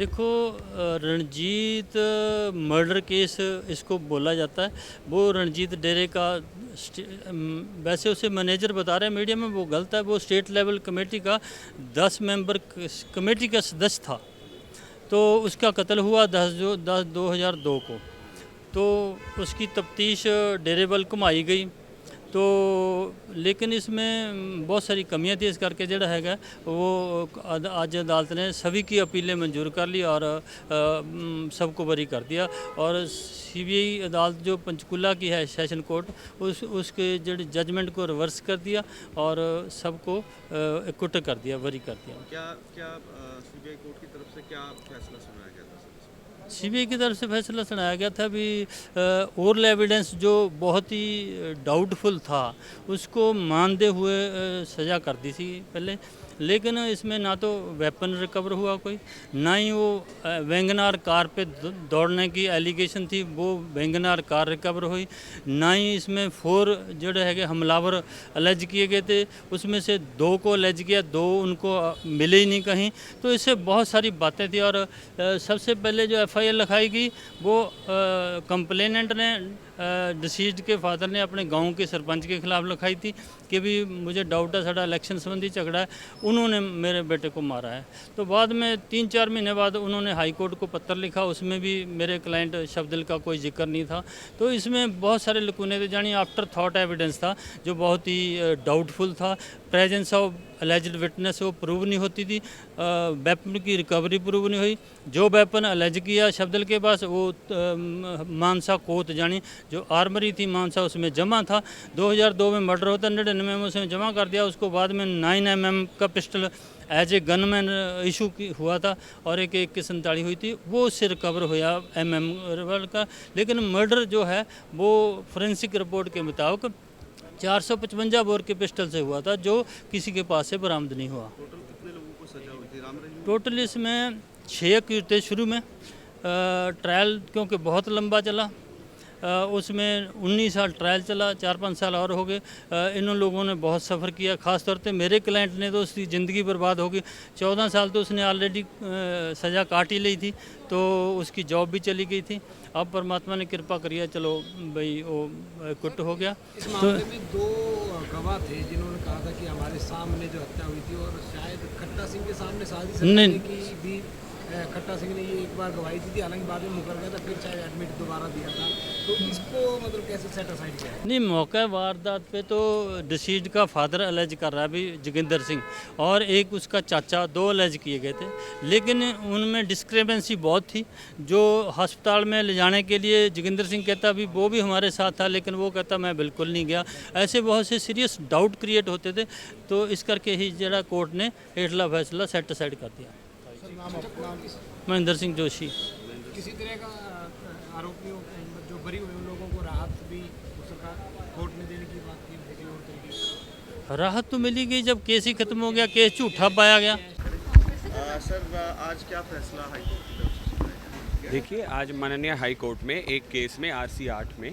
देखो Ranjit murder case इसको बोला जाता है। वो रणजीत डेरे का वैसे उसे मैनेजर बता रहे हैं मीडिया में, वो गलत है। वो स्टेट लेवल कमेटी का 10 मेंबर कमेटी का सदस्य था। तो उसका कत्ल हुआ 10/10/2002 को। तो उसकी तफ्तीश डेरे बल घुमाई गई। तो लेकिन इसमें बहुत सारी कमियां थी, इस करके जड़ा हैगा वो आज अदालत ने सभी की अपीलें मंजूर कर ली और सबको बरी कर दिया। और सीबीआई अदालत जो पंचकुला की है सेशन कोर्ट, उसके जड़ जजमेंट को रिवर्स कर दिया और सबको एक्विट कर दिया, बरी कर दिया। क्या क्या सीबीआई कोर्ट की तरफ से क्या फैसला सुनाया गया था? सीबीआई की तरफ से फैसला सुनाया गया था भी ओरल एविडेंस जो बहुत ही डाउटफुल था उसको मानते हुए सज़ा कर दी थी पहले। लेकिन इसमें ना तो वेपन रिकवर हुआ कोई, ना ही वो वैगनार कार पे दौड़ने की एलिगेशन थी, वो वैगनार कार रिकवर हुई। ना ही इसमें 4 जोड़े है हमलावर अलेज किए गए थे, उसमें से 2 को अलेज किया, 2 उनको मिले ही नहीं कहीं। तो इससे बहुत सारी बातें थी। और सबसे पहले जो एफआईआर लिखाई गई वो कंप्लेनेंट ने डिसीज्ड के फादर ने अपने गांव के सरपंच के खिलाफ लिखाई थी कि भी मुझे डाउट है साड़ा इलेक्शन संबंधी झगड़ा है, उन्होंने मेरे बेटे को मारा है। तो बाद में 3-4 महीने बाद उन्होंने हाई कोर्ट को पत्र लिखा, उसमें भी मेरे क्लाइंट शब्दिल का कोई जिक्र नहीं था। तो इसमें बहुत सारे लकुने थे, जानी आफ्टर थॉट एविडेंस था जो बहुत ही डाउटफुल था। प्रेजेंस ऑफ अलेज्ड विटनेस वो प्रूव नहीं होती थी, वेपन की रिकवरी प्रूव नहीं हुई। जो वेपन अलेज किया शब्दिल के पास वो मानसा कोत जानी जो आर्मरी थी मानसा उसमें जमा था। 2002 में मर्डर होता, 99 में उसमें जमा कर दिया। उसको बाद में 9mm का pistol as a gunman issue हुआ था और एक की 47 हुई थी, वो उससे रिकवर हुआ MM का। लेकिन मर्डर जो है वो फोरेंसिक रिपोर्ट के मुताबिक 455 बोर के पिस्टल से हुआ था जो किसी के पास से बरामद नहीं हुआ। टोटल कितने लोगों को सजा हुई थी राम रहीम में? टोटल इसमें 6 एक्यूज थे शुरू में। ट्रायल क्योंकि बहुत लंबा चला, उसमें 19 साल ट्रायल चला, 4-5 साल और हो गए। इन लोगों ने बहुत सफ़र किया, ख़ास तौर पे मेरे क्लाइंट ने तो उसकी ज़िंदगी बर्बाद हो गई। 14 साल तो उसने ऑलरेडी सज़ा काट ही ली थी, तो उसकी जॉब भी चली गई थी। अब परमात्मा ने कृपा करिए, चलो भाई वो कुट हो गया। इस मामले में 2 गवाह थे जिन्होंने कहा था कि हमारे सामने जो हत्या हुई थी और शायद खट्टा सिंह के सामने साजिश करने की भी खट्टा सिंह ने ये एक बार गवाही दी थी, हालांकि बाद में मुकर गया था, फिर शायद एडमिट दोबारा दिया था। तो इसको मतलब कैसे सेटिस्फाइड किया है? नहीं, मौका वारदात पे तो डिसीज्ड का फादर अलेज कर रहा है भी जोगिंदर सिंह, और एक उसका चाचा, 2 अलेज किए गए थे। लेकिन उनमें डिस्क्रिपेंसी बहुत थी। जो अस्पताल में ले जाने के लिए जोगिंदर सिंह कहता भी वो भी हमारे साथ था, लेकिन वो कहता मैं बिल्कुल नहीं गया। ऐसे बहुत से सीरियस डाउट क्रिएट होते थे। तो इस करके ही जरा कोर्ट ने हेठला फैसला सेटिस्फाइड कर दिया। महेंद्र सिंह जोशी। किसी तरह का आरोपियों जो बरी हुए उन लोगों को राहत भी सरकार कोर्ट में देने की बात की, किसी और तरीके राहत तो मिली गई जब केस ही खत्म हो गया, केस झूठा पाया गया। सर आज क्या फैसला हाई कोर्ट की तरफ से सुनाया गया? देखिए, आज माननीय हाई कोर्ट में एक केस में RC 8 में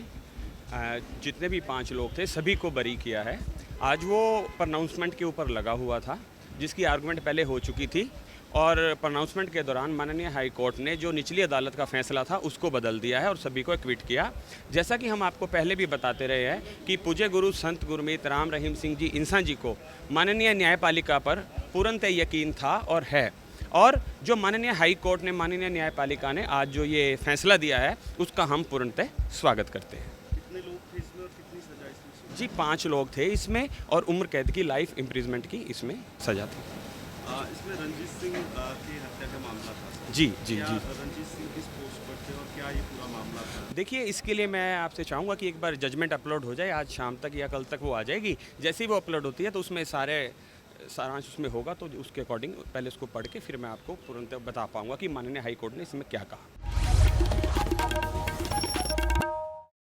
जितने भी 5 लोग थे सभी को बरी किया है। आज वो प्रोनाउंसमेंट के ऊपर लगा हुआ था जिसकी आर्गुमेंट पहले हो चुकी थी, और प्रोनाउंसमेंट के दौरान माननीय हाई कोर्ट ने जो निचली अदालत का फैसला था उसको बदल दिया है और सभी को एक्विट किया। जैसा कि हम आपको पहले भी बताते रहे हैं कि पूज्य गुरु संत गुरमीत राम रहीम सिंह जी इंसान जी को माननीय न्यायपालिका पर पूर्णतः यकीन था और है। और जो माननीय हाई कोर्ट ने, माननीय न्यायपालिका ने आज जो ये फैसला दिया है उसका हम पूर्णतः स्वागत करते हैं। कितने लोग थे इसमें और कितनी सजा इसमें? जी 5 लोग थे इसमें और उम्र कैद की लाइफ इम्प्रिजमेंट की इसमें सजा थी। इसमें रंजीत सिंह की हत्या का मामला था। जी। रंजीत सिंह किस पोस्ट पर थे और क्या ये पूरा मामला था? देखिए, इसके लिए मैं आपसे चाहूँगा कि एक बार जजमेंट अपलोड हो जाए, आज शाम तक या कल तक वो आ जाएगी। जैसे ही वो अपलोड होती है तो उसमें सारांश उसमें होगा, तो उसके अकॉर्डिंग पहले उसको पढ़ के फिर मैं आपको तुरंत बता पाऊँगा कि माननीय हाई कोर्ट ने इसमें क्या कहा।